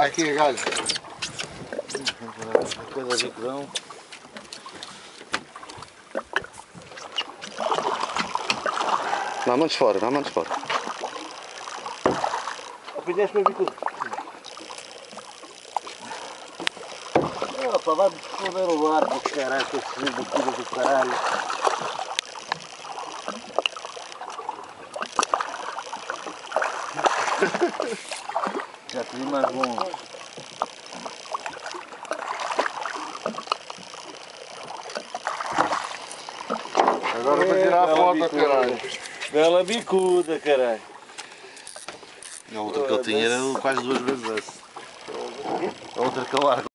Aqui, galho. Cada bicudão. Dá mãos fora, dá mãos fora. Apanhaste meu bicudo. Opa, vai-me foder o barco, caralho, com esse bicudo do caralho. Já te vi mais bom. Agora vou tirar a foto, caralho. Bela bicuda, caralho. A outra que eu tinha era quase 2 vezes essa. A outra que eu largo.